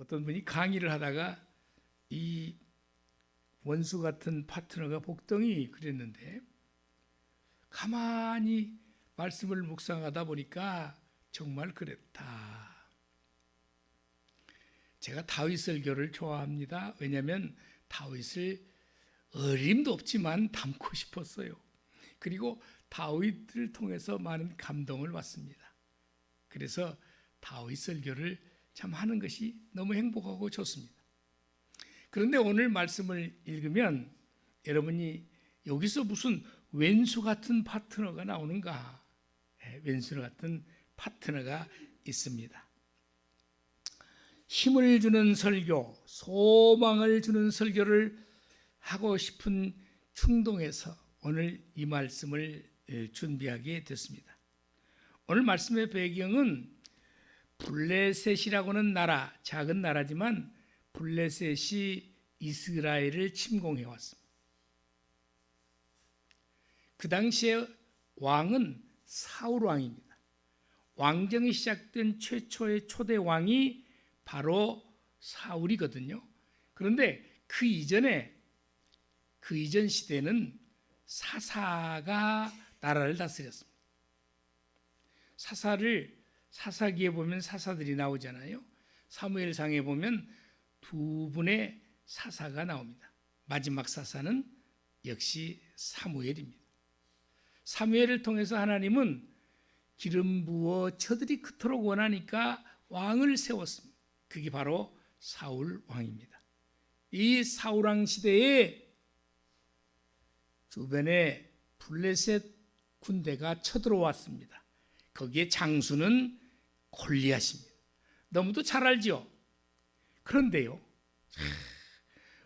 어떤 분이 강의를 하다가 이 원수 같은 파트너가 복덩이 그랬는데, 가만히 말씀을 묵상하다 보니까 정말 그랬다. 제가 다윗 설교를 좋아합니다. 왜냐하면 다윗을 어림도 없지만 닮고 싶었어요. 그리고 다윗을 통해서 많은 감동을 받습니다. 그래서 다윗 설교를 참 하는 것이 너무 행복하고 좋습니다. 그런데 오늘 말씀을 읽으면 여러분이 여기서 무슨 왼수 같은 파트너가 나오는가? 왼수 같은 파트너가 있습니다. 힘을 주는 설교, 소망을 주는 설교를 하고 싶은 충동에서 오늘 이 말씀을 준비하게 됐습니다. 오늘 말씀의 배경은 블레셋이라고는 나라, 작은 나라지만 블레셋이 이스라엘을 침공해 왔습니다. 그 당시에 왕은 사울 왕입니다. 왕정이 시작된 최초의 초대 왕이 바로 사울이거든요. 그런데 그 이전 시대는 사사가 나라를 다스렸습니다. 사사기에 보면 사사들이 나오잖아요. 사무엘상에 보면 두 분의 사사가 나옵니다. 마지막 사사는 역시 사무엘입니다. 사무엘을 통해서 하나님은 기름 부어 저들이 그토록 원하니까 왕을 세웠습니다. 그게 바로 사울 왕입니다. 이 사울 왕 시대에 주변에 블레셋 군대가 쳐들어왔습니다. 거기에 장수는 골리앗입니다. 너무도 잘 알죠? 그런데요,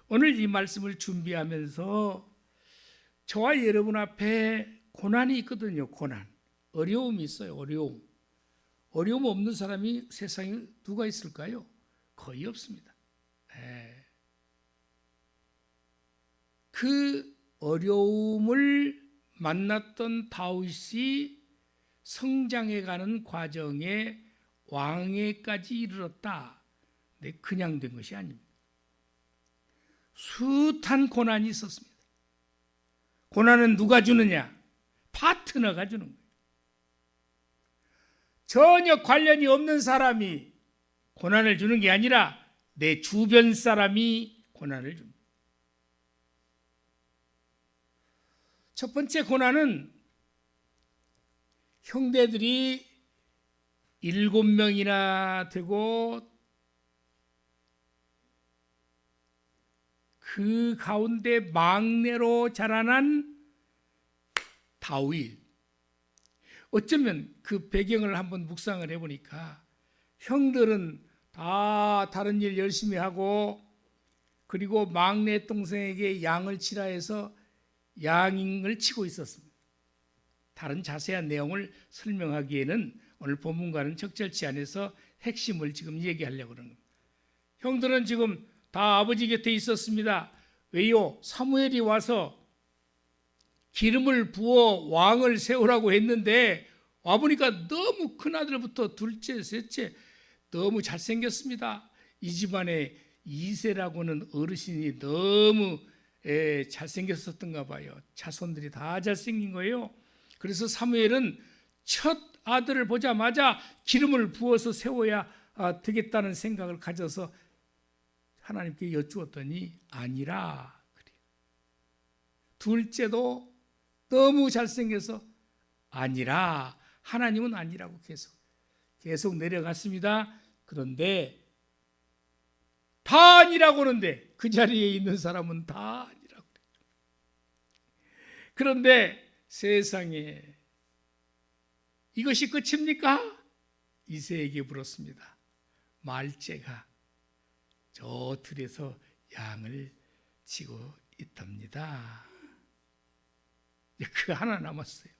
오늘 이 말씀을 준비하면서 저와 여러분 앞에 고난이 있거든요. 고난, 어려움이 있어요. 어려움 없는 사람이 세상에 누가 있을까요? 거의 없습니다. 그 어려움을 만났던 다윗이 성장해가는 과정에 왕에까지 이르렀다. 근데 그냥 된 것이 아닙니다. 숱한 고난이 있었습니다. 고난은 누가 주느냐? 파트너가 주는 거예요. 전혀 관련이 없는 사람이 고난을 주는 게 아니라 내 주변 사람이 고난을 줍니다. 첫 번째 고난은 형제들이 7명이나 되고 그 가운데 막내로 자라난 다윗. 어쩌면 그 배경을 한번 묵상을 해보니까 형들은 다 다른 일 열심히 하고 그리고 막내 동생에게 양을 치라 해서 양을 치고 있었습니다. 다른 자세한 내용을 설명하기에는 오늘 본문과는 적절치 않아서 핵심을 지금 얘기하려고 그러는 겁니다. 형들은 지금 다 아버지 곁에 있었습니다. 왜요? 사무엘이 와서 기름을 부어 왕을 세우라고 했는데 와보니까 너무 큰아들부터 둘째, 셋째 너무 잘생겼습니다. 이 집안에 이세라고는 어르신이 너무 잘생겼었던가 봐요. 자손들이 다 잘생긴 거예요. 그래서 사무엘은 첫 아들을 보자마자 기름을 부어서 세워야 되겠다는 생각을 가져서 하나님께 여쭈었더니 아니라 그래요. 둘째도 너무 잘생겨서 아니라, 하나님은 아니라고 계속 내려갔습니다. 그런데 다 아니라고 하는데 그 자리에 있는 사람은 다 아니라고 그래요. 그런데 세상에 이것이 끝입니까? 이새에게 물었습니다. 말째가 저 들에서 양을 치고 있답니다. 그 하나 남았어요.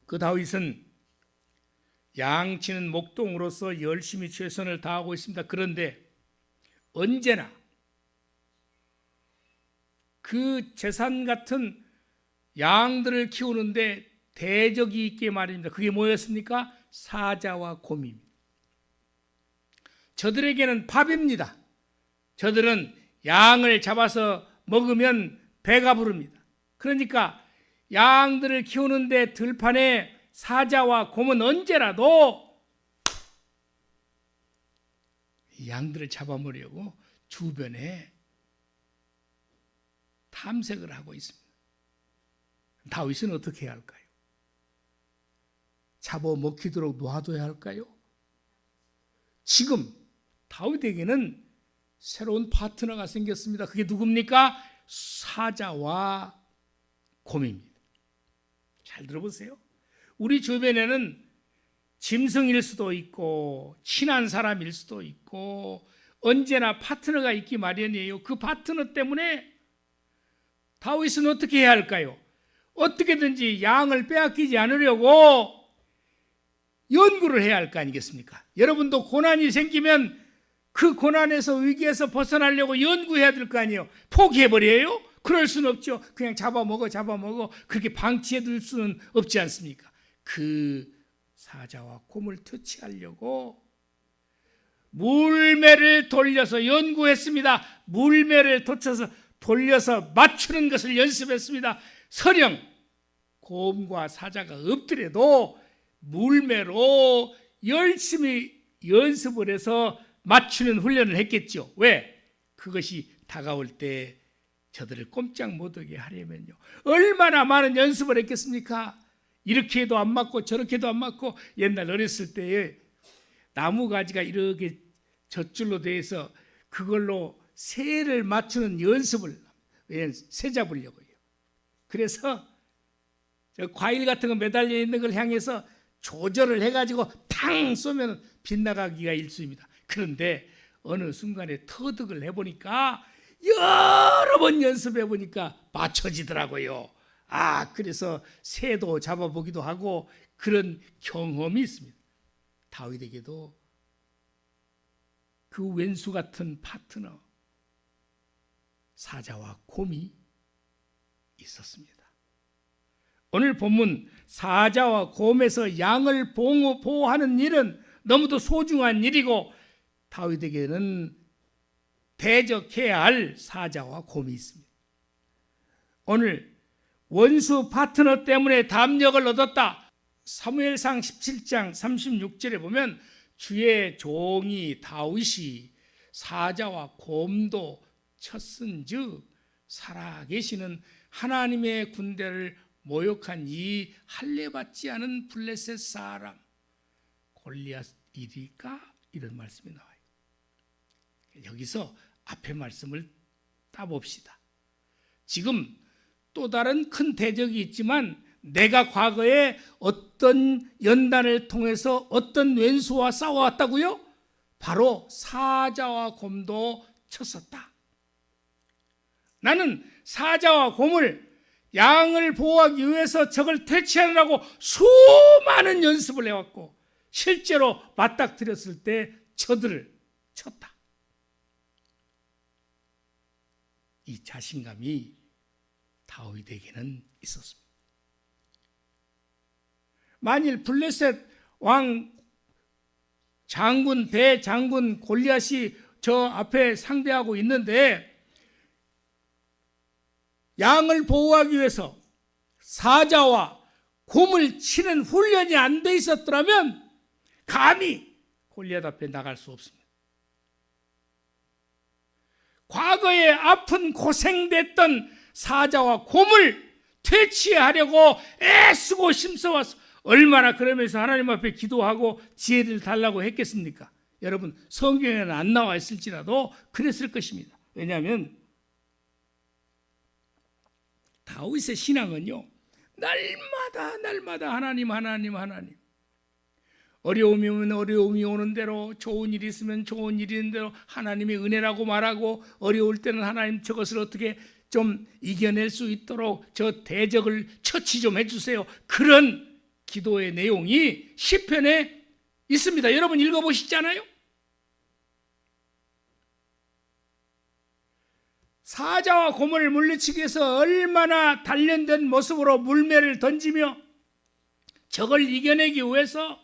그 다윗은 양치는 목동으로서 열심히 최선을 다하고 있습니다. 그런데 언제나 그 재산 같은 양들을 키우는데 대적이 있게 말입니다. 그게 뭐였습니까? 사자와 곰입니다. 저들에게는 밥입니다. 저들은 양을 잡아서 먹으면 배가 부릅니다. 그러니까 양들을 키우는데 들판에 사자와 곰은 언제라도 양들을 잡아먹으려고 주변에 탐색을 하고 있습니다. 다윗은 어떻게 해야 할까요? 잡아먹히도록 놔둬야 할까요? 지금 다윗에게는 새로운 파트너가 생겼습니다. 그게 누굽니까? 사자와 곰입니다. 잘 들어보세요. 우리 주변에는 짐승일 수도 있고 친한 사람일 수도 있고 언제나 파트너가 있기 마련이에요. 그 파트너 때문에 다윗은 어떻게 해야 할까요? 어떻게든지 양을 빼앗기지 않으려고 연구를 해야 할 거 아니겠습니까? 여러분도 고난이 생기면 그 고난에서 위기에서 벗어나려고 연구해야 될 거 아니에요. 포기해버려요? 그럴 수는 없죠. 그냥 잡아먹어 그렇게 방치해둘 수는 없지 않습니까? 그 사자와 곰을 퇴치하려고 물매를 돌려서 연구했습니다. 물매를 돌려서 맞추는 것을 연습했습니다. 설령 곰과 사자가 없더라도 물매로 열심히 연습을 해서 맞추는 훈련을 했겠죠. 왜? 그것이 다가올 때 저들을 꼼짝 못하게 하려면요. 얼마나 많은 연습을 했겠습니까? 이렇게 해도 안 맞고 저렇게 해도 안 맞고 옛날 어렸을 때에 나무 가지가 이렇게 젖줄로 돼서 그걸로 새를 맞추는 연습을 새 잡으려고요. 그래서 과일 같은 거 매달려 있는 걸 향해서 조절을 해가지고 탕 쏘면 빗나가기가 일쑤입니다. 그런데 어느 순간에 터득을 해보니까 여러 번 연습해보니까 맞춰지더라고요. 그래서 새도 잡아보기도 하고 그런 경험이 있습니다. 다윗에게도 그 왼수 같은 파트너 사자와 곰이 있었습니다. 오늘 본문 사자와 곰에서 양을 보호하는 일은 너무도 소중한 일이고 다윗에게는 대적해야 할 사자와 곰이 있습니다. 오늘 원수 파트너 때문에 담력을 얻었다. 사무엘상 17장 36절에 보면 주의 종이 다윗이 사자와 곰도 쳤은즉 살아계시는 하나님의 군대를 모욕한 이 할례받지 않은 블레셋 사람 골리앗이리까? 이런 말씀이 나와요. 여기서 앞에 말씀을 따봅시다. 지금 또 다른 큰 대적이 있지만 내가 과거에 어떤 연단을 통해서 어떤 왼수와 싸워왔다고요? 바로 사자와 곰도 쳤었다. 나는 사자와 곰을 양을 보호하기 위해서 적을 퇴치하느라고 수많은 연습을 해왔고 실제로 맞닥뜨렸을 때 저들을 쳤다. 이 자신감이 다윗에게는 있었습니다. 만일 블레셋 왕 장군 대장군 골리앗이 저 앞에 상대하고 있는데 양을 보호하기 위해서 사자와 곰을 치는 훈련이 안 돼 있었더라면 감히 골리앗 앞에 나갈 수 없습니다. 과거에 아픈 고생됐던 사자와 곰을 퇴치하려고 애쓰고 힘써왔어. 얼마나 그러면서 하나님 앞에 기도하고 지혜를 달라고 했겠습니까? 여러분 성경에는 안 나와 있을지라도 그랬을 것입니다. 왜냐하면 다윗의 신앙은요 날마다 하나님 어려움이 오면 어려움이 오는 대로 좋은 일이 있으면 좋은 일이 있는 대로 하나님의 은혜라고 말하고 어려울 때는 하나님 저것을 어떻게 좀 이겨낼 수 있도록 저 대적을 처치 좀 해주세요. 그런 기도의 내용이 시편에 있습니다. 여러분 읽어보시잖아요. 사자와 곰을 물리치기 위해서 얼마나 단련된 모습으로 물매를 던지며 적을 이겨내기 위해서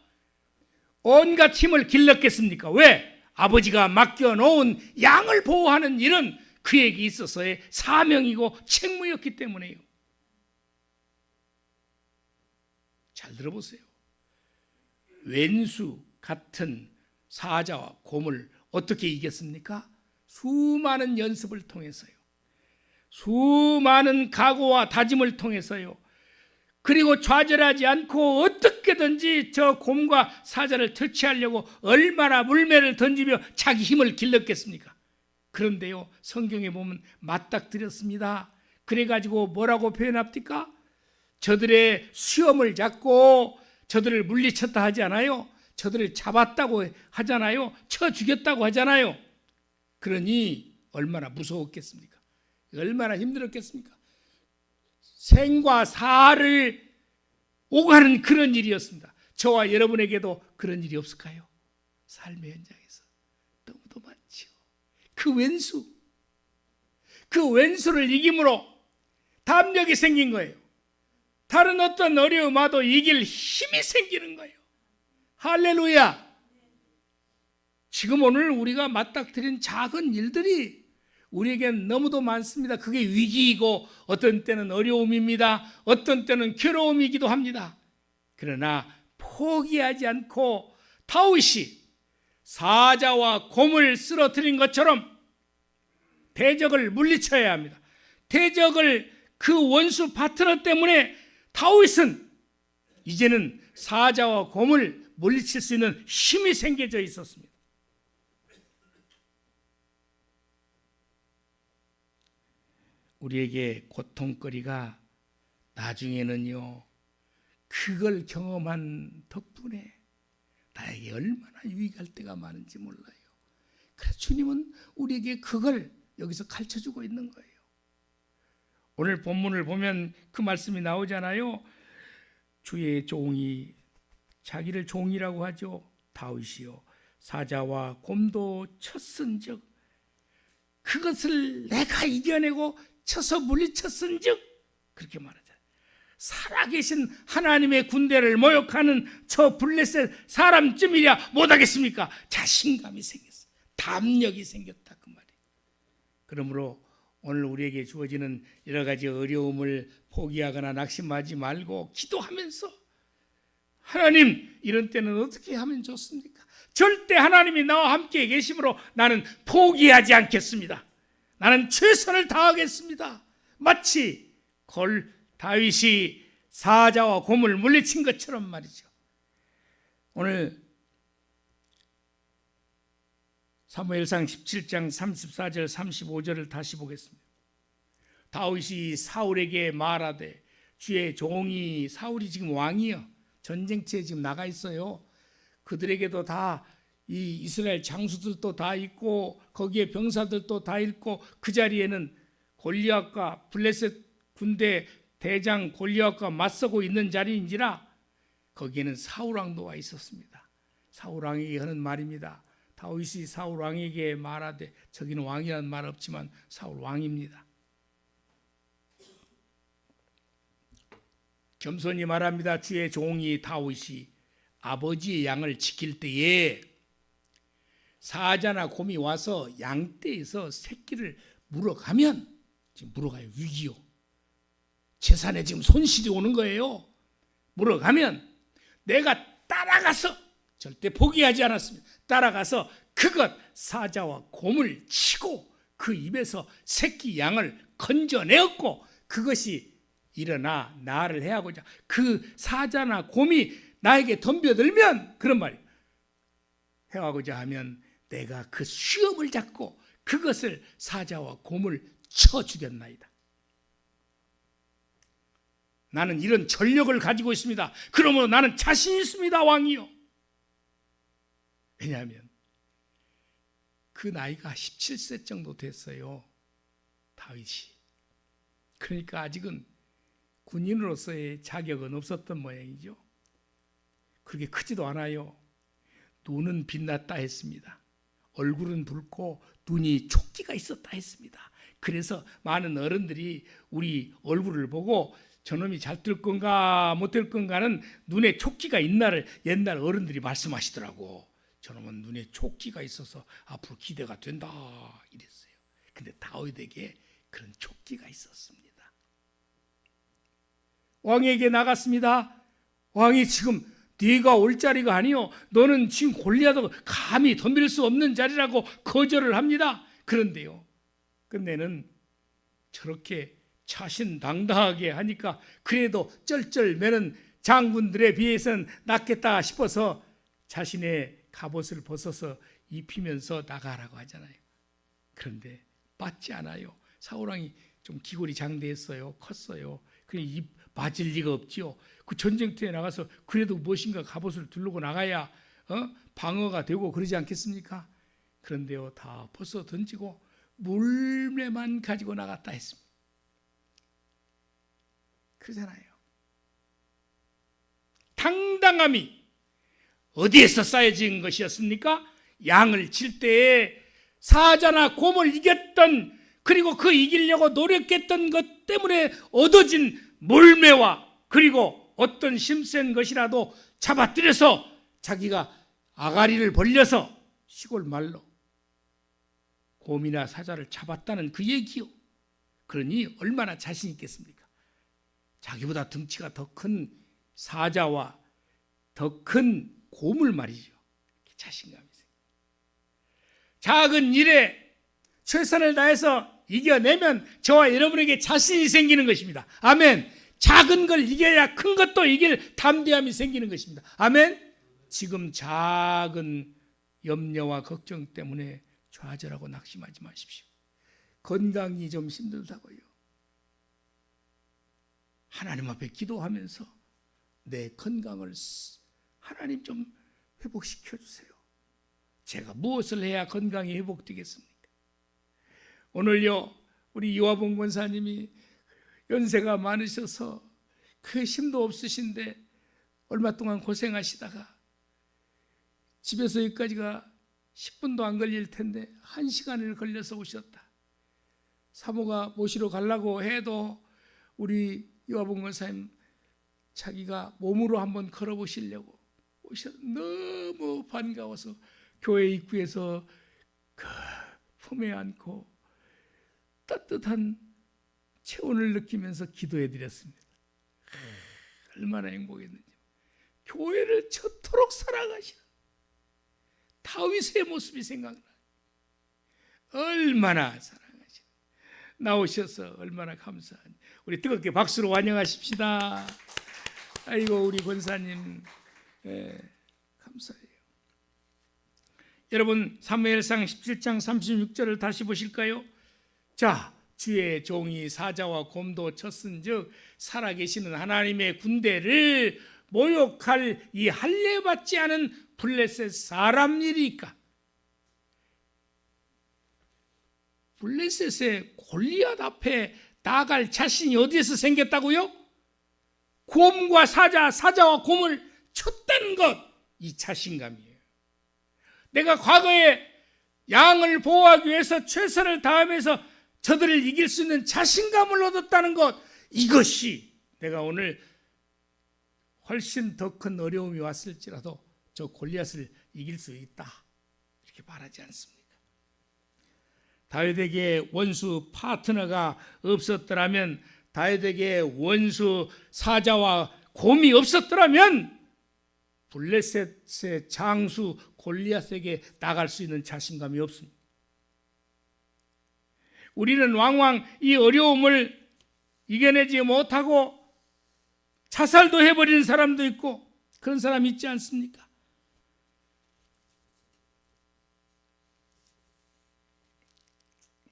온갖 힘을 길렀겠습니까? 왜? 아버지가 맡겨놓은 양을 보호하는 일은 그에게 있어서의 사명이고 책무였기 때문에요. 잘 들어보세요. 왼수 같은 사자와 곰을 어떻게 이겼습니까? 수많은 연습을 통해서요. 수많은 각오와 다짐을 통해서요. 그리고 좌절하지 않고 어떻게든지 저 곰과 사자를 퇴치하려고 얼마나 물매를 던지며 자기 힘을 길렀겠습니까? 그런데요, 성경에 보면 맞닥뜨렸습니다. 그래가지고 뭐라고 표현합니까? 저들의 수염을 잡고 저들을 물리쳤다 하지 않아요? 저들을 잡았다고 하잖아요. 쳐 죽였다고 하잖아요. 그러니 얼마나 무서웠겠습니까? 얼마나 힘들었겠습니까? 생과 사를 오가는 그런 일이었습니다. 저와 여러분에게도 그런 일이 없을까요? 삶의 현장에서 너무도 많죠. 그 왼수를 이김으로 담력이 생긴 거예요. 다른 어떤 어려움 와도 이길 힘이 생기는 거예요. 할렐루야. 지금 오늘 우리가 맞닥뜨린 작은 일들이 우리에겐 너무도 많습니다. 그게 위기이고 어떤 때는 어려움입니다. 어떤 때는 괴로움이기도 합니다. 그러나 포기하지 않고 다윗이 사자와 곰을 쓰러뜨린 것처럼 대적을 물리쳐야 합니다. 대적을 그 원수 파트너 때문에 다윗은 이제는 사자와 곰을 물리칠 수 있는 힘이 생겨져 있었습니다. 우리에게 고통거리가 나중에는요, 그걸 경험한 덕분에 나에게 얼마나 유익할 때가 많은지 몰라요. 그래서 주님은 우리에게 그걸 여기서 가르쳐주고 있는 거예요. 오늘 본문을 보면 그 말씀이 나오잖아요. 주의 종이, 자기를 종이라고 하죠. 다윗이요, 사자와 곰도 쳤은즉 그것을 내가 이겨내고 쳐서 물리쳤은즉, 그렇게 말하잖아요. 살아계신 하나님의 군대를 모욕하는 저 블레셋 사람쯤이야 못하겠습니까? 자신감이 생겼어요. 담력이 생겼다, 그 말이에요. 그러므로 오늘 우리에게 주어지는 여러 가지 어려움을 포기하거나 낙심하지 말고 기도하면서, 하나님, 이런 때는 어떻게 하면 좋습니까? 절대 하나님이 나와 함께 계심으로 나는 포기하지 않겠습니다. 나는 최선을 다하겠습니다. 마치 다윗이 사자와 곰을 물리친 것처럼 말이죠. 오늘 사무엘상 17장 34절 35절을 다시 보겠습니다. 다윗이 사울에게 말하되, 주의 종이, 사울이 지금 왕이요, 전쟁터에 지금 나가 있어요. 그들에게도 다 이 이스라엘 장수들도 다 있고 거기에 병사들도 다 있고 그 자리에는 골리앗과 블레셋 군대 대장 골리앗과 맞서고 있는 자리인지라 거기에는 사울 왕도 와 있었습니다. 사울 왕에게 하는 말입니다. 다윗이 사울 왕에게 말하되, 저기는 왕이라는 말 없지만 사울 왕입니다. 겸손히 말합니다. 주의 종이 다윗이 아버지의 양을 지킬 때에 사자나 곰이 와서 양떼에서 새끼를 물어가면, 지금 물어가요, 위기요, 재산에 지금 손실이 오는 거예요. 물어가면 내가 따라가서, 절대 포기하지 않았습니다. 따라가서 그것 사자와 곰을 치고 그 입에서 새끼 양을 건져내었고, 그것이 일어나 나를 해하고자 그 사자나 곰이 나에게 덤벼들면, 그런 말이에요, 해하고자 하면 내가 그 수염을 잡고 그것을 사자와 곰을 쳐 죽였나이다. 나는 이런 전력을 가지고 있습니다. 그러므로 나는 자신 있습니다, 왕이요. 왜냐하면 그 나이가 17세 정도 됐어요, 다윗이. 그러니까 아직은 군인으로서의 자격은 없었던 모양이죠. 그렇게 크지도 않아요. 눈은 빛났다 했습니다. 얼굴은 붉고 눈이 촉기가 있었다 했습니다. 그래서 많은 어른들이 우리 얼굴을 보고 저놈이 잘 될 건가 못 될 건가는 눈에 촉기가 있나를 옛날 어른들이 말씀하시더라고. 저놈은 눈에 촉기가 있어서 앞으로 기대가 된다 이랬어요. 근데 다윗에게 그런 촉기가 있었습니다. 왕에게 나갔습니다. 왕이 지금 네가 올 자리가 아니요, 너는 지금 골리앗하고 감히 덤빌 수 없는 자리라고 거절을 합니다. 그런데요, 끝내는 저렇게 자신당당하게 하니까 그래도 쩔쩔매는 장군들에 비해서는 낫겠다 싶어서 자신의 갑옷을 벗어서 입히면서 나가라고 하잖아요. 그런데 맞지 않아요. 사울왕이 좀 기골이 장대했어요. 컸어요. 그냥 맞을 리가 없지요. 그 전쟁터에 나가서 그래도 무엇인가 갑옷을 두르고 나가야 방어가 되고 그러지 않겠습니까? 그런데요, 다 벗어 던지고 물매만 가지고 나갔다 했습니다. 그러잖아요. 당당함이 어디에서 쌓여진 것이었습니까? 양을 칠 때에 사자나 곰을 이겼던, 그리고 그 이기려고 노력했던 것 때문에 얻어진 몰매와, 그리고 어떤 힘센 것이라도 잡아들여서 자기가 아가리를 벌려서 시골 말로 곰이나 사자를 잡았다는 그 얘기요. 그러니 얼마나 자신 있겠습니까? 자기보다 덩치가 더 큰 사자와 더 큰 곰을 말이죠. 자신감이 있어요. 작은 일에 최선을 다해서 이겨내면 저와 여러분에게 자신이 생기는 것입니다. 아멘. 작은 걸 이겨야 큰 것도 이길 담대함이 생기는 것입니다. 아멘. 지금 작은 염려와 걱정 때문에 좌절하고 낙심하지 마십시오. 건강이 좀 힘들다고요. 하나님 앞에 기도하면서 내 건강을 하나님 좀 회복시켜 주세요. 제가 무엇을 해야 건강이 회복되겠습니까? 오늘요, 우리 이화봉 권사님이 연세가 많으셔서 그 힘도 없으신데 얼마 동안 고생하시다가 집에서 여기까지가 10분도 안 걸릴 텐데 1시간을 걸려서 오셨다. 사모가 모시러 가려고 해도 우리 이화봉 권사님 자기가 몸으로 한번 걸어보시려고 오셔서 너무 반가워서 교회 입구에서 그 품에 안고 따뜻한 체온을 느끼면서 기도해 드렸습니다. 얼마나 행복했는지. 교회를 저토록 사랑하시는 다윗의 모습이 생각나요. 얼마나 사랑하시는, 나오셔서 얼마나 감사한. 우리 뜨겁게 박수로 환영하십시다. 아이고 우리 권사님, 감사해요. 여러분 사무엘상 17장 36절을 다시 보실까요? 자, 주의 종이 사자와 곰도 쳤은즉 살아계시는 하나님의 군대를 모욕할 이 할례받지 않은 블레셋 사람이리까. 블레셋의 골리앗 앞에 나갈 자신이 어디에서 생겼다고요? 곰과 사자와 곰을 쳤다는 것, 이 자신감이에요. 내가 과거에 양을 보호하기 위해서 최선을 다하면서 저들을 이길 수 있는 자신감을 얻었다는 것, 이것이 내가 오늘 훨씬 더 큰 어려움이 왔을지라도 저 골리앗을 이길 수 있다, 이렇게 말하지 않습니까? 다윗에게 원수 파트너가 없었더라면, 다윗에게 원수 사자와 곰이 없었더라면 블레셋의 장수 골리앗에게 나갈 수 있는 자신감이 없습니다. 우리는 왕왕 이 어려움을 이겨내지 못하고 자살도 해버리는 사람도 있고 그런 사람이 있지 않습니까?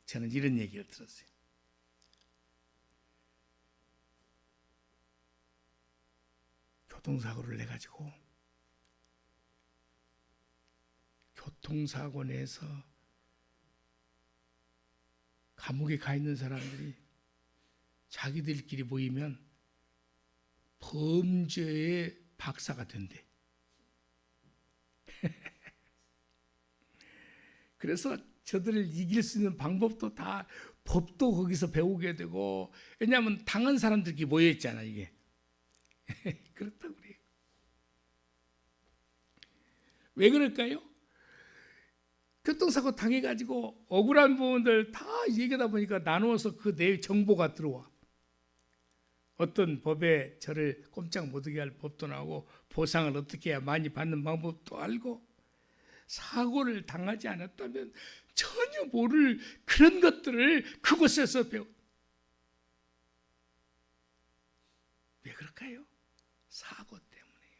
저는 이런 얘기를 들었어요. 교통사고를 내가지고 교통사고 내서 감옥에 가 있는 사람들이 자기들끼리 모이면 범죄의 박사가 된대. 그래서 저들을 이길 수 있는 방법도 다 법도 거기서 배우게 되고, 왜냐하면 당한 사람들이 모여있잖아 이게. 그렇다고 그래요. 왜 그럴까요? 교통사고 당해가지고 억울한 부분들 다 얘기하다 보니까 나누어서 그 내 정보가 들어와. 어떤 법에 저를 꼼짝 못하게 할 법도 나오고, 보상을 어떻게 해야 많이 받는 방법도 알고, 사고를 당하지 않았다면 전혀 모를 그런 것들을 그곳에서 배워. 왜 그럴까요? 사고 때문에요.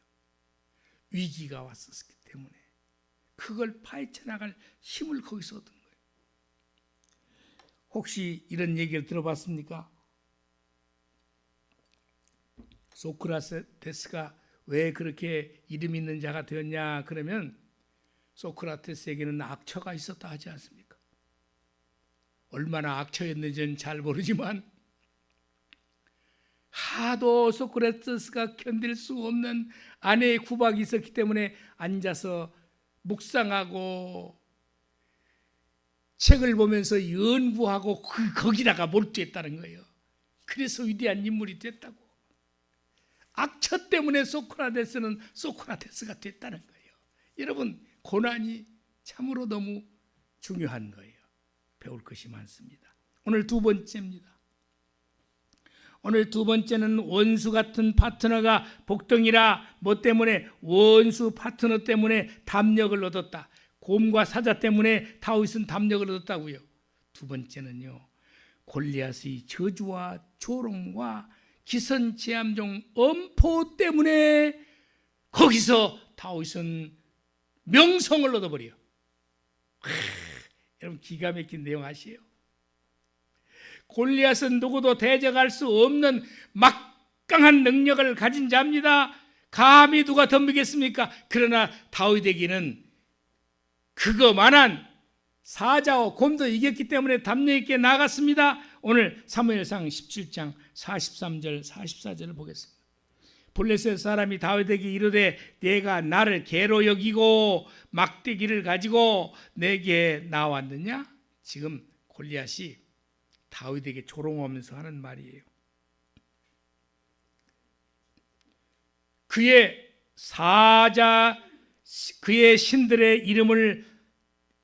위기가 왔었기 때문에. 그걸 파헤쳐 나갈 힘을 거기서 얻은 거예요. 혹시 이런 얘기를 들어봤습니까? 소크라테스가 왜 그렇게 이름 있는 자가 되었냐 그러면, 소크라테스에게는 악처가 있었다 하지 않습니까? 얼마나 악처였는지는 잘 모르지만 하도 소크라테스가 견딜 수 없는 아내의 구박이 있었기 때문에 앉아서 묵상하고 책을 보면서 연구하고 거기다가 몰두했다는 거예요. 그래서 위대한 인물이 됐다고. 악처 때문에 소크라테스는 소크라테스가 됐다는 거예요. 여러분, 고난이 참으로 너무 중요한 거예요. 배울 것이 많습니다. 오늘 두 번째입니다. 오늘 두 번째는 원수 같은 파트너가 복덩이라. 뭐 때문에? 원수 파트너 때문에 담력을 얻었다. 곰과 사자 때문에 다윗은 담력을 얻었다고요. 두 번째는요, 골리앗의 저주와 조롱과 기선제압종 엄포 때문에 거기서 다윗은 명성을 얻어버려요. 여러분, 기가 막힌 내용 아시에요? 골리앗은 누구도 대적할 수 없는 막강한 능력을 가진 자입니다. 감히 누가 덤비겠습니까? 그러나 다윗에게는 그거만한 사자와 곰도 이겼기 때문에 담력 있게 나갔습니다. 오늘 사무엘상 17장 43절 44절을 보겠습니다. 블레셋 사람이 다윗에게 이르되 내가 나를 개로 여기고 막대기를 가지고 내게 나왔느냐? 지금 골리앗이 다윗에게 조롱하면서 하는 말이에요. 그의 사자, 그의 신들의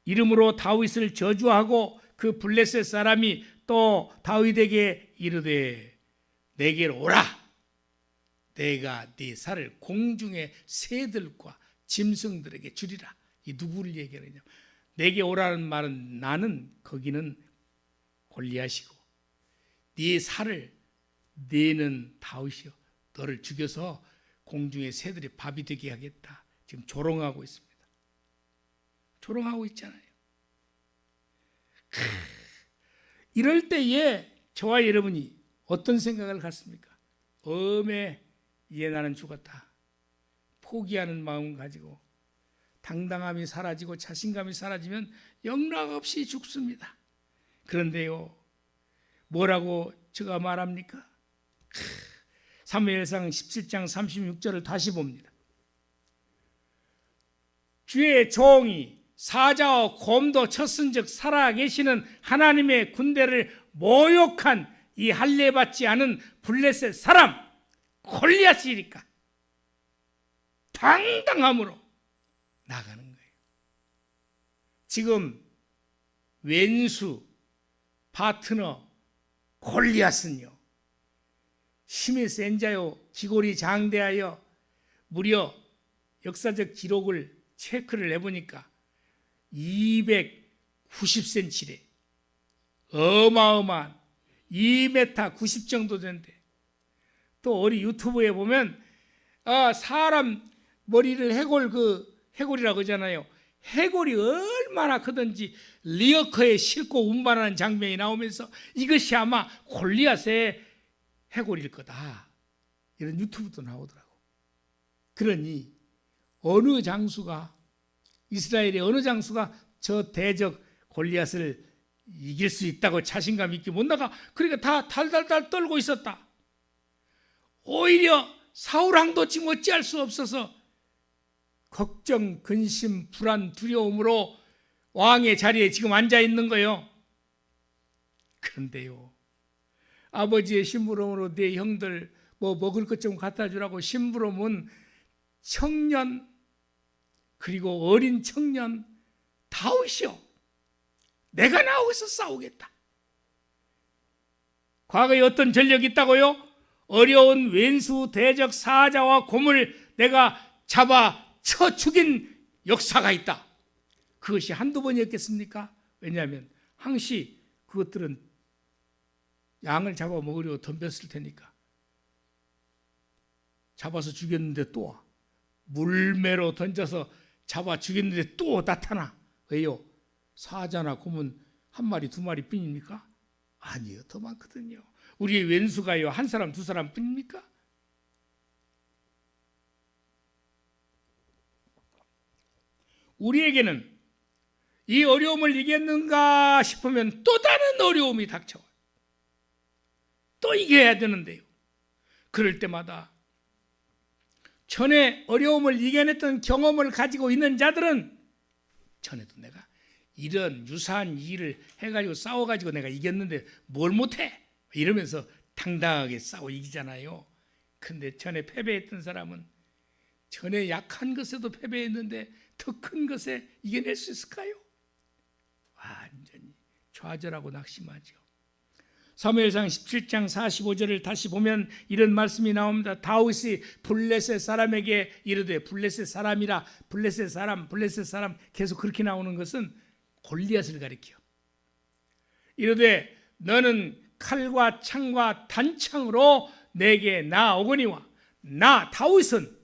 이름으로 다윗을 저주하고, 그 블레셋 사람이 또 다윗에게 이르되 내게로 오라. 내가 네 살을 공중의 새들과 짐승들에게 주리라. 이 누구를 얘기하느냐? 내게 오라는 말은, 나는, 거기는 골리앗이고, 네 살을, 네는 다윗이요, 너를 죽여서 공중의 새들이 밥이 되게 하겠다. 지금 조롱하고 있습니다. 조롱하고 있잖아요. 이럴 때에 저와 여러분이 어떤 생각을 갖습니까? 이제 나는 죽었다. 포기하는 마음 가지고 당당함이 사라지고 자신감이 사라지면 영락없이 죽습니다. 그런데요, 뭐라고 제가 말합니까? 사무엘상 17장 36절을 다시 봅니다. 주의 종이 사자와 곰도 쳤은즉 살아계시는 하나님의 군대를 모욕한 이 할례받지 않은 블레셋 사람 골리앗이니까 당당함으로 나가는 거예요. 지금 왼수 파트너 골리앗은요, 힘이 센 자요, 기골이 장대하여, 무려 역사적 기록을 체크를 해보니까 290cm래. 어마어마한 2m 90 정도 된대. 또 어디 유튜브에 보면 사람 머리를 해골이라고 하잖아요. 해골이 얼마나 크든지 리어커에 싣고 운반하는 장면이 나오면서 이것이 아마 골리앗의 해골일 거다, 이런 유튜브도 나오더라고. 그러니 어느 장수가, 이스라엘의 어느 장수가 저 대적 골리앗을 이길 수 있다고 자신감 있게 못 나가. 그러니까 다 달달달 떨고 있었다. 오히려 사울왕도 지금 어찌할 수 없어서 걱정, 근심, 불안, 두려움으로 왕의 자리에 지금 앉아 있는 거예요. 그런데요, 아버지의 심부름으로 내 형들 뭐 먹을 것 좀 갖다 주라고 심부름은 청년, 그리고 어린 청년 다윗이요, 내가 나오고서 싸우겠다. 과거에 어떤 전력이 있다고요? 어려운 왼수 대적 사자와 곰을 내가 잡아 쳐 죽인 역사가 있다. 그것이 한두 번이었겠습니까? 왜냐하면 항시 그것들은 양을 잡아 먹으려고 덤볐을 테니까. 잡아서 죽였는데 또 와. 물매로 던져서 잡아 죽였는데 또 나타나. 왜요? 사자나 곰은 한 마리 두 마리 뿐입니까? 아니요, 더 많거든요. 우리의 왼수가요, 한 사람 두 사람 뿐입니까? 우리에게는 이 어려움을 이겼는가 싶으면 또 다른 어려움이 닥쳐와요. 또 이겨야 되는데요, 그럴 때마다 전에 어려움을 이겨냈던 경험을 가지고 있는 자들은 전에도 내가 이런 유사한 일을 해가지고 싸워가지고 내가 이겼는데 뭘 못해? 이러면서 당당하게 싸워 이기잖아요. 근데 전에 패배했던 사람은 전에 약한 것에도 패배했는데 더 큰 것에 이겨낼 수 있을까요? 완전히 좌절하고 낙심하죠. 사무엘상 17장 45절을 다시 보면 이런 말씀이 나옵니다. 다윗이 블레셋 사람에게 이르되, 블레셋 사람이라, 블레셋 사람 계속 그렇게 나오는 것은 골리앗을 가리켜. 이르되 너는 칼과 창과 단창으로 내게 나오거니와 나 다윗은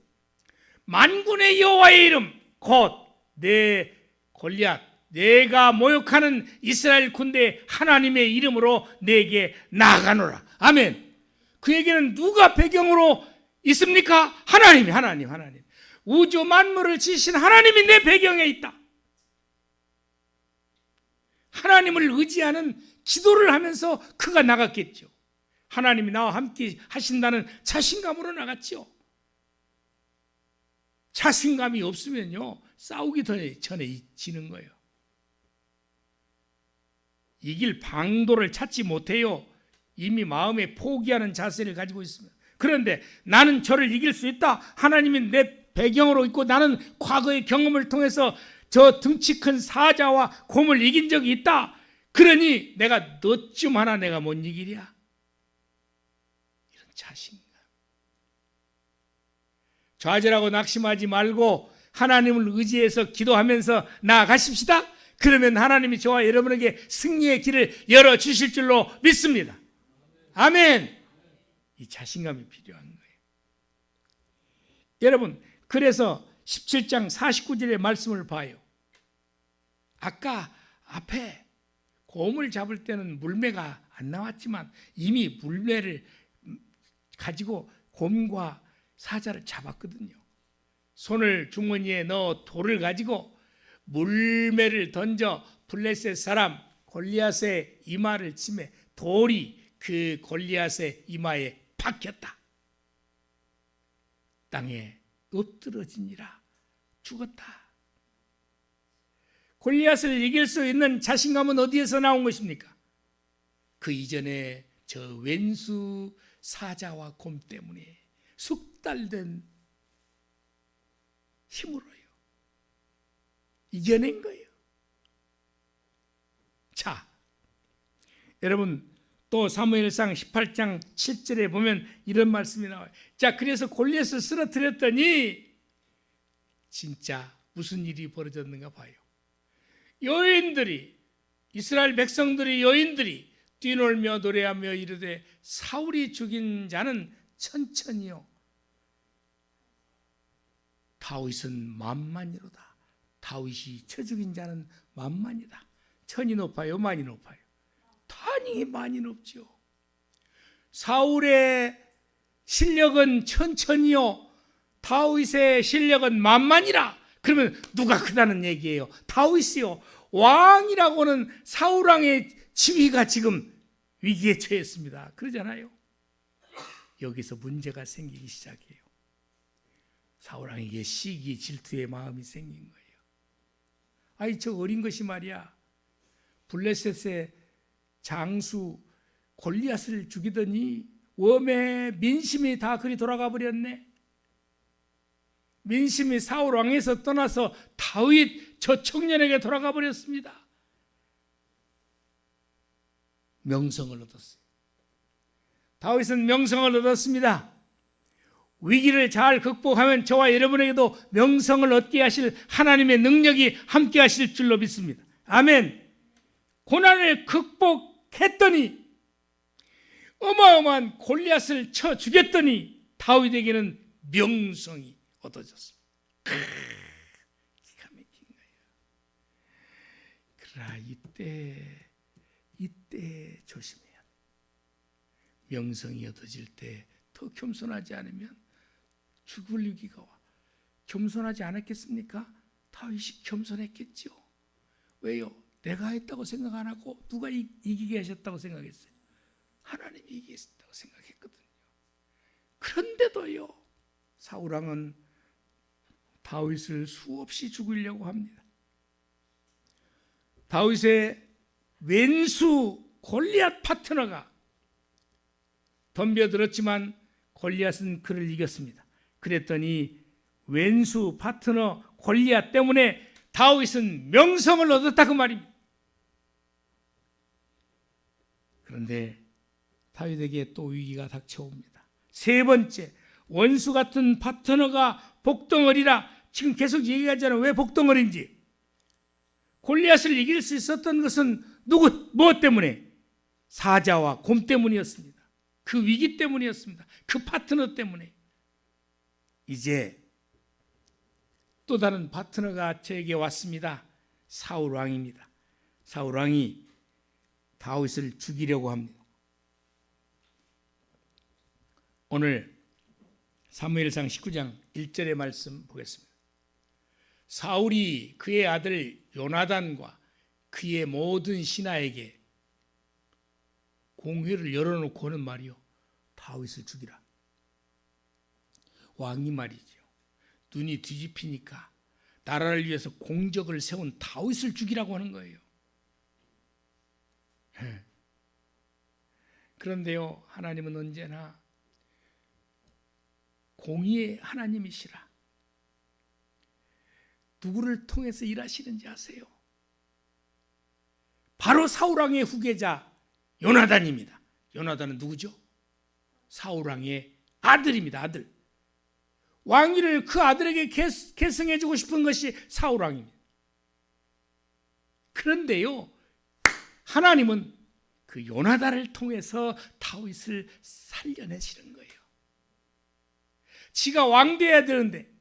만군의 여호와의 이름 곧 내 골리앗, 내가 모욕하는 이스라엘 군대 하나님의 이름으로 내게 나아가노라. 아멘. 그에게는 누가 배경으로 있습니까? 하나님. 우주 만물을 지으신 하나님이 내 배경에 있다. 하나님을 의지하는 기도를 하면서 그가 나갔겠죠. 하나님이 나와 함께 하신다는 자신감으로 나갔죠. 자신감이 없으면요, 싸우기 전에 지는 거예요. 이길 방도를 찾지 못해요. 이미 마음에 포기하는 자세를 가지고 있으면. 그런데 나는 저를 이길 수 있다. 하나님이 내 배경으로 있고 나는 과거의 경험을 통해서 저 등치 큰 사자와 곰을 이긴 적이 있다. 그러니 내가 너쯤 하나 내가 못 이기랴. 이런 자신감. 좌절하고 낙심하지 말고 하나님을 의지해서 기도하면서 나아가십시다. 그러면 하나님이 저와 여러분에게 승리의 길을 열어주실 줄로 믿습니다. 아멘. 이 자신감이 필요한 거예요. 여러분, 그래서 17장 49절의 말씀을 봐요. 아까 앞에 곰을 잡을 때는 물매가 안 나왔지만 이미 물매를 가지고 곰과 사자를 잡았거든요. 손을 주머니에 넣어 돌을 가지고 물매를 던져 블레셋 사람 골리앗의 이마를 치매 돌이 그 골리앗의 이마에 박혔다. 땅에 엎드러지니라. 죽었다. 골리앗을 이길 수 있는 자신감은 어디에서 나온 것입니까? 그 이전에 저 왼수 사자와 곰 때문에 숙달된 힘으로요. 이겨낸 거예요. 자, 여러분 또 사무엘상 18장 7절에 보면 이런 말씀이 나와요. 자, 그래서 골리앗을 쓰러뜨렸더니 진짜 무슨 일이 벌어졌는가 봐요. 여인들이, 이스라엘 백성들이, 여인들이 뛰놀며 노래하며 이르되 사울이 죽인 자는 천천히요 다윗은 만만이로다. 다윗이 쳐 죽인 자는 만만이다. 천이 높아요, 많이 높아요? 단히 많이 높죠. 사울의 실력은 천천히요 다윗의 실력은 만만이라. 그러면 누가 크다는 얘기예요? 다윗이요. 왕이라고는 사울왕의 지위가 지금 위기에 처했습니다. 그러잖아요. 여기서 문제가 생기기 시작해요. 사울왕에게 시기 질투의 마음이 생긴 거예요. 아이, 저 어린 것이 말이야 블레셋의 장수 골리앗을 죽이더니 웜에 민심이 다 그리 돌아가 버렸네. 민심이 사울 왕에서 떠나서 다윗 저 청년에게 돌아가 버렸습니다. 명성을 얻었어요. 다윗은 명성을 얻었습니다. 위기를 잘 극복하면 저와 여러분에게도 명성을 얻게 하실 하나님의 능력이 함께 하실 줄로 믿습니다. 아멘. 고난을 극복했더니 어마어마한 골리앗을 쳐 죽였더니 다윗에게는 명성이 얻어졌습니다. 기가 막힌 거예요. 그러나 이때 조심해야 돼. 명성이 얻어질 때 더 겸손하지 않으면 죽을 위기가 와. 겸손하지 않았겠습니까? 다윗이 겸손했겠죠. 왜요? 내가 했다고 생각 안 하고 누가 이기게 하셨다고 생각했어요? 하나님이 이기게 했다고 생각했거든요. 그런데도요, 사울왕은 다윗을 수없이 죽이려고 합니다. 다윗의 왼수 골리앗 파트너가 덤벼들었지만 골리앗은 그를 이겼습니다. 그랬더니 왼수 파트너 골리앗 때문에 다윗은 명성을 얻었다 그 말입니다. 그런데 다윗에게 또 위기가 닥쳐옵니다. 세 번째, 원수 같은 파트너가 복덩어리라. 지금 계속 얘기하잖아요. 왜 복덩어리인지. 골리앗을 이길 수 있었던 것은 무엇 때문에? 사자와 곰 때문이었습니다. 그 위기 때문이었습니다. 그 파트너 때문에. 이제 또 다른 파트너가 저에게 왔습니다. 사울 왕입니다. 사울 왕이 다윗을 죽이려고 합니다. 오늘 사무엘상 19장 1절의 말씀 보겠습니다. 사울이 그의 아들 요나단과 그의 모든 신하에게 공회를 열어놓고 하는 말이요, 다윗을 죽이라. 왕이 말이죠. 눈이 뒤집히니까 나라를 위해서 공적을 세운 다윗을 죽이라고 하는 거예요. 그런데요, 하나님은 언제나 공의의 하나님이시라. 누구를 통해서 일하시는지 아세요? 바로 사울왕의 후계자 요나단입니다. 요나단은 누구죠? 사울왕의 아들입니다. 아들. 왕위를 그 아들에게 계승해주고 싶은 것이 사울왕입니다. 그런데요, 하나님은 그 요나단을 통해서 다윗을 살려내시는 거예요. 지가 왕 돼야 되는데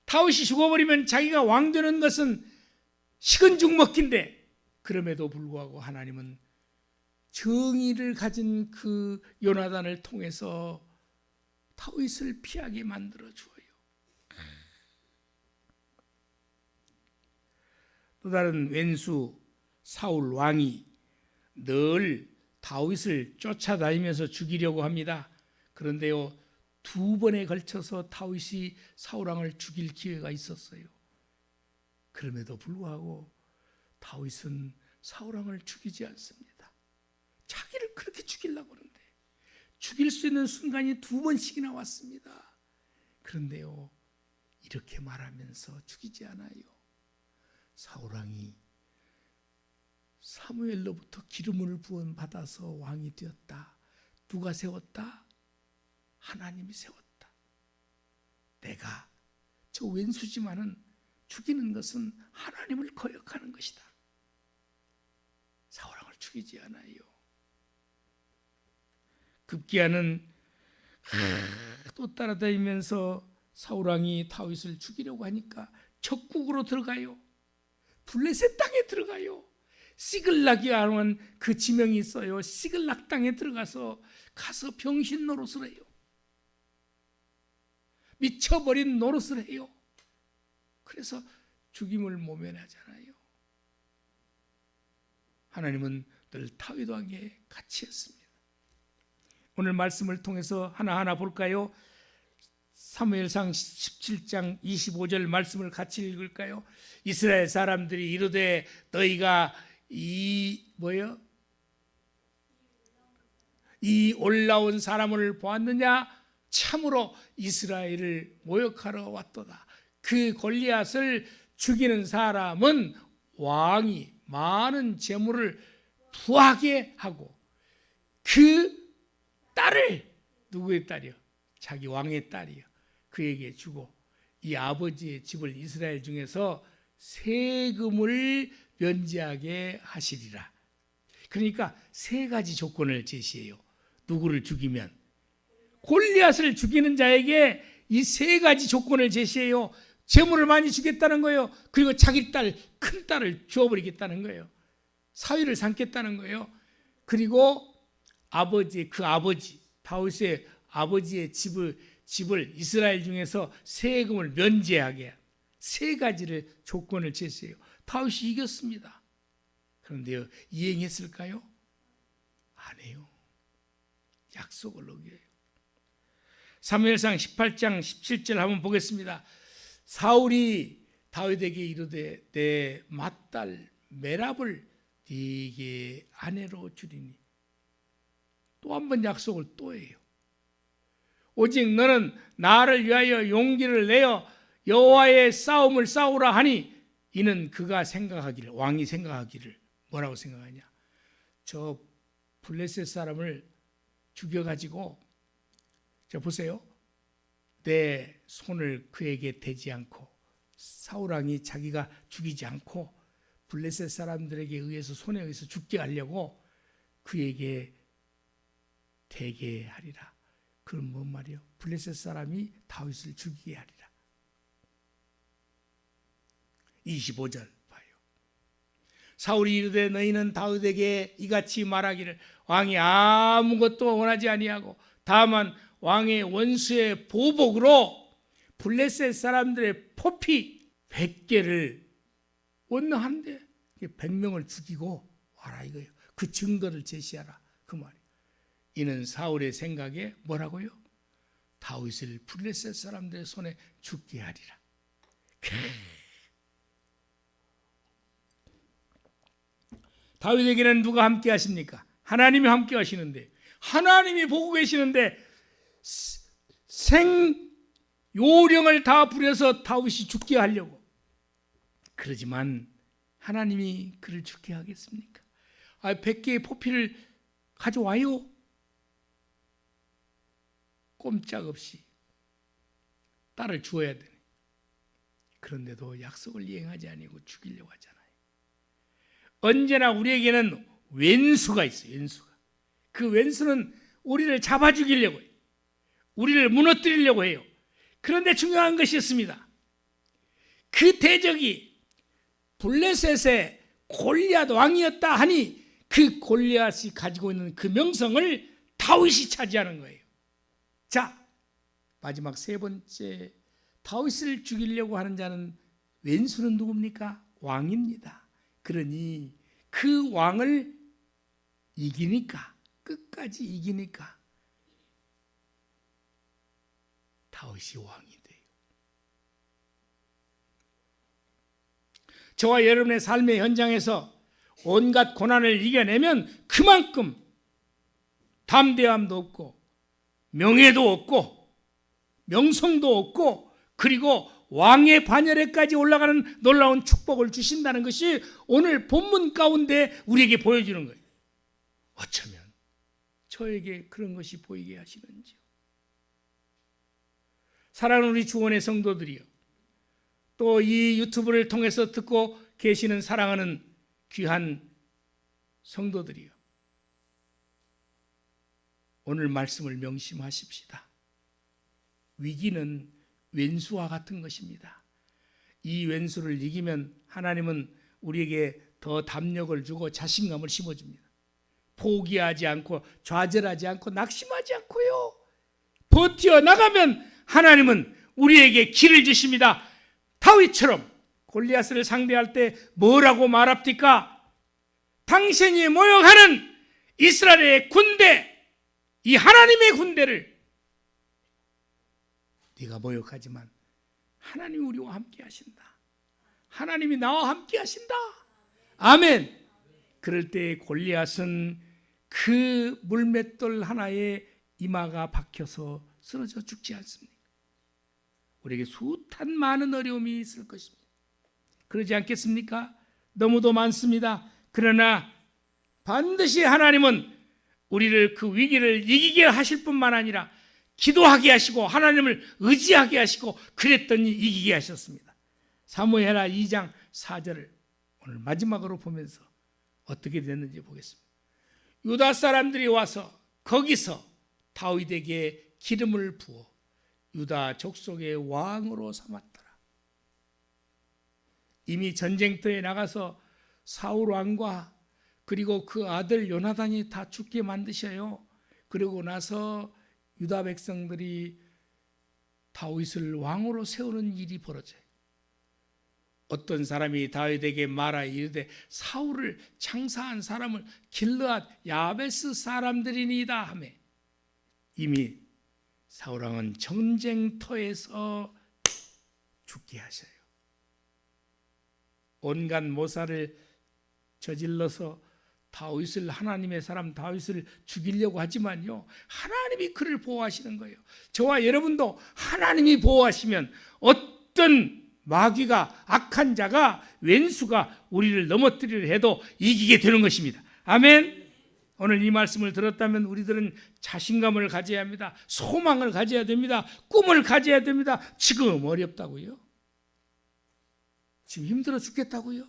다윗이 죽어버리면 자기가 왕 되는 것은 식은 죽 먹기인데, 그럼에도 불구하고 하나님은 정의를 가진 그 요나단을 통해서 다윗을 피하게 만들어 주어요. 또 다른 왼수 사울 왕이 늘 다윗을 쫓아다니면서 죽이려고 합니다. 그런데요, 2번에 걸쳐서 다윗이 사울 왕을 죽일 기회가 있었어요. 그럼에도 불구하고 다윗은 사울 왕을 죽이지 않습니다. 자기를 그렇게 죽이려고 하는데 죽일 수 있는 순간이 2번씩이나 왔습니다. 그런데요, 이렇게 말하면서 죽이지 않아요. 사울왕이 사무엘로부터 기름을 부은 받아서 왕이 되었다. 누가 세웠다? 하나님이 세웠다. 내가 저 왼수지만은 죽이는 것은 하나님을 거역하는 것이다. 사울왕을 죽이지 않아요. 급기야는 또 따라다니면서 사울왕이 다윗을 죽이려고 하니까 적국으로 들어가요. 블레셋 땅에 들어가요. 시글락이라는 그 지명이 있어요. 시글락 땅에 들어가서 병신 노릇을 해요. 미쳐버린 노릇을 해요. 그래서 죽임을 모면하잖아요. 하나님은 늘 다윗 왕에 같이 했습니다. 오늘 말씀을 통해서 하나하나 볼까요? 사무엘상 17장 25절 말씀을 같이 읽을까요? 이스라엘 사람들이 이르되 너희가 이 올라온 사람을 보았느냐? 참으로 이스라엘을 모욕하러 왔도다. 그 골리앗을 죽이는 사람은 왕이 많은 재물을 부하게 하고 그 딸을, 누구의 딸이요? 자기 왕의 딸이요, 그에게 주고 이 아버지의 집을 이스라엘 중에서 세금을 면제하게 하시리라. 그러니까 세 가지 조건을 제시해요. 누구를 죽이면, 골리앗을 죽이는 자에게 이 세 가지 조건을 제시해요. 재물을 많이 주겠다는 거예요. 그리고 자기 딸, 큰 딸을 주어버리겠다는 거예요. 사위를 삼겠다는 거예요. 그리고 그 아버지 다윗의 아버지의 집을 이스라엘 중에서 세금을 면제하게, 세 가지를 조건을 제시해요. 다윗이 이겼습니다. 그런데요, 이행했을까요? 안 해요. 약속을 어겨요. 사무엘상 18장 17절 한번 보겠습니다. 사울이 다윗에게 이르되 내 맏딸 메랍을 네게 아내로 주리니. 또 한 번 약속을 또 해요. 오직 너는 나를 위하여 용기를 내어 여호와의 싸움을 싸우라 하니, 이는 그가 생각하기를, 왕이 생각하기를 뭐라고 생각하냐? 저 블레셋 사람을 죽여가지고, 자 보세요, 내 손을 그에게 대지 않고, 사울왕이 자기가 죽이지 않고 블레셋 사람들에게 의해서, 손에 의해서 죽게 하려고 그에게 대게 하리라. 그건 뭔 말이요? 블레셋 사람이 다윗을 죽이게 하리라. 25절 봐요. 사울이 이르되 너희는 다윗에게 이같이 말하기를, 왕이 아무것도 원하지 아니하고 다만 왕의 원수의 보복으로 블레셋 사람들의 포피 100개를 원하는데 100명을 죽이고 와라 이거예요. 그 증거를 제시하라 그 말이에요. 이는 사울의 생각에 뭐라고요? 다윗을 블레셋 사람들의 손에 죽게 하리라. 다윗에게는 누가 함께 하십니까? 하나님이 함께 하시는데, 하나님이 보고 계시는데 생요령을 다 부려서 다윗이 죽게 하려고. 그러지만 하나님이 그를 죽게 하겠습니까? 100개의 포피를 가져와요. 꼼짝없이 딸을 주어야 되네. 그런데도 약속을 이행하지 아니고 죽이려고 하잖아요. 언제나 우리에게는 왼수가 있어요. 왼수가. 그 왼수는 우리를 잡아 죽이려고 해요. 우리를 무너뜨리려고 해요. 그런데 중요한 것이 있습니다. 그 대적이 블레셋의 골리앗 왕이었다 하니, 그 골리앗이 가지고 있는 그 명성을 다윗이 차지하는 거예요. 자, 마지막 세 번째, 다윗을 죽이려고 하는 자는 왼수는 누굽니까? 왕입니다. 그러니 그 왕을 이기니까, 끝까지 이기니까 다윗이 왕이 돼요. 저와 여러분의 삶의 현장에서 온갖 고난을 이겨내면 그만큼 담대함도 없고 명예도 없고 명성도 없고, 그리고 왕의 반열에까지 올라가는 놀라운 축복을 주신다는 것이 오늘 본문 가운데 우리에게 보여주는 거예요. 어쩌면 저에게 그런 것이 보이게 하시는지요. 사랑하는 우리 주원의 성도들이요, 또 이 유튜브를 통해서 듣고 계시는 사랑하는 귀한 성도들이요, 오늘 말씀을 명심하십시다. 위기는 왼수와 같은 것입니다. 이 왼수를 이기면 하나님은 우리에게 더 담력을 주고 자신감을 심어줍니다. 포기하지 않고 좌절하지 않고 낙심하지 않고요, 버텨나가면 하나님은 우리에게 길을 주십니다. 다윗처럼 골리앗을 상대할 때 뭐라고 말합니까? 당신이 모욕하는 이스라엘의 군대, 이 하나님의 군대를 네가 모욕하지만 하나님이 우리와 함께 하신다. 하나님이 나와 함께 하신다. 아멘. 그럴 때 골리앗은 그 물맷돌 하나에 이마가 박혀서 쓰러져 죽지 않습니까? 우리에게 숱한 많은 어려움이 있을 것입니다. 그러지 않겠습니까? 너무도 많습니다. 그러나 반드시 하나님은 우리를 그 위기를 이기게 하실 뿐만 아니라 기도하게 하시고 하나님을 의지하게 하시고 그랬더니 이기게 하셨습니다. 사무엘하 2장 4절을 오늘 마지막으로 보면서 어떻게 됐는지 보겠습니다. 유다 사람들이 와서 거기서 다윗에게 기름을 부어 유다 족속의 왕으로 삼았더라. 이미 전쟁터에 나가서 사울 왕과 그리고 그 아들 요나단이 다 죽게 만드셔요. 그러고 나서 유다 백성들이 다윗을 왕으로 세우는 일이 벌어져요. 어떤 사람이 다윗에게 말하 이르되 사울을 창사한 사람을 길르앗 야베스 사람들이니이다 하며 이미 사울 왕은 전쟁터에서 죽게 하셔요. 온갖 모사를 저질러서 다윗을 하나님의 사람 다윗을 죽이려고 하지만요, 하나님이 그를 보호하시는 거예요. 저와 여러분도 하나님이 보호하시면 어떤 마귀가 악한 자가 왼수가 우리를 넘어뜨리려 해도 이기게 되는 것입니다. 아멘. 오늘 이 말씀을 들었다면 우리들은 자신감을 가져야 합니다. 소망을 가져야 됩니다. 꿈을 가져야 됩니다. 지금 어렵다고요? 지금 힘들어 죽겠다고요?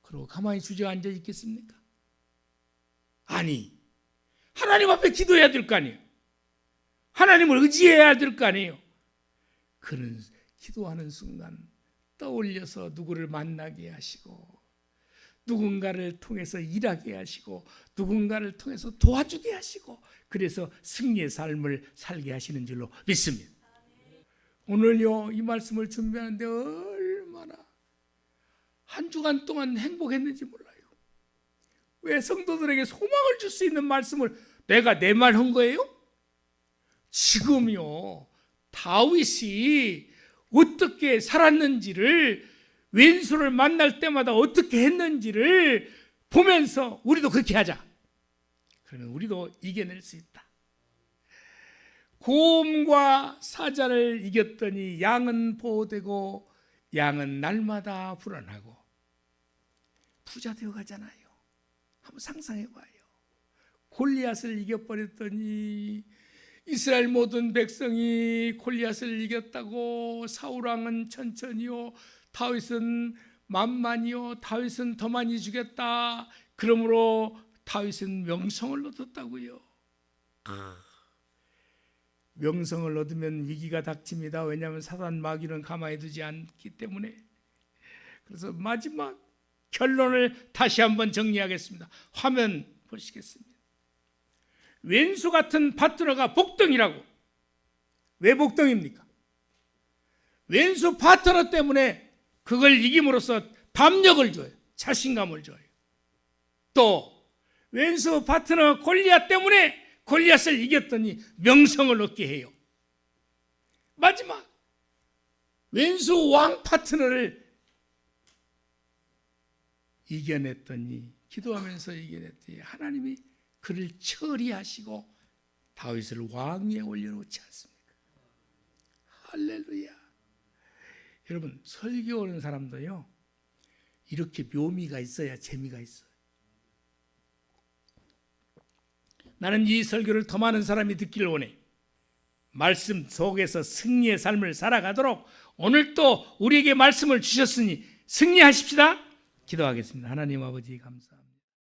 그리고 가만히 주저앉아 있겠습니까? 아니, 하나님 앞에 기도해야 될 거 아니에요. 하나님을 의지해야 될 거 아니에요. 그는 기도하는 순간 떠올려서 누구를 만나게 하시고 누군가를 통해서 일하게 하시고 누군가를 통해서 도와주게 하시고 그래서 승리의 삶을 살게 하시는 줄로 믿습니다. 오늘요 이 말씀을 준비하는데 얼마나 한 주간 동안 행복했는지 몰라요. 왜 성도들에게 소망을 줄 수 있는 말씀을 내가 내 말 한 거예요? 지금요 다윗이 어떻게 살았는지를 왼수를 만날 때마다 어떻게 했는지를 보면서 우리도 그렇게 하자. 그러면 우리도 이겨낼 수 있다. 곰과 사자를 이겼더니 양은 보호되고 양은 날마다 불어나고 부자 되어 가잖아요. 한번 상상해 봐요. 골리앗을 이겨버렸더니 이스라엘 모든 백성이 골리앗을 이겼다고 사울 왕은 천천히요 다윗은 만만히요 다윗은 더 많이 죽였다. 그러므로 다윗은 명성을 얻었다고요. 명성을 얻으면 위기가 닥칩니다. 왜냐하면 사단 마귀는 가만히 두지 않기 때문에. 그래서 마지막 결론을 다시 한번 정리하겠습니다. 화면 보시겠습니다. 왼수 같은 파트너가 복덩이라고. 왜 복덩입니까? 왼수 파트너 때문에 그걸 이김으로써 담력을 줘요. 자신감을 줘요. 또 왼수 파트너 골리앗 때문에 골리앗을 이겼더니 명성을 얻게 해요. 마지막 왼수 왕 파트너를 이겨냈더니 기도하면서 이겨냈더니 하나님이 그를 처리하시고 다윗을 왕 위에 올려놓지 않습니까? 할렐루야. 여러분 설교하는 사람도요 이렇게 묘미가 있어야 재미가 있어요. 나는 이 설교를 더 많은 사람이 듣기를 원해. 말씀 속에서 승리의 삶을 살아가도록 오늘 또 우리에게 말씀을 주셨으니 승리하십시다. 기도하겠습니다. 하나님 아버지 감사합니다.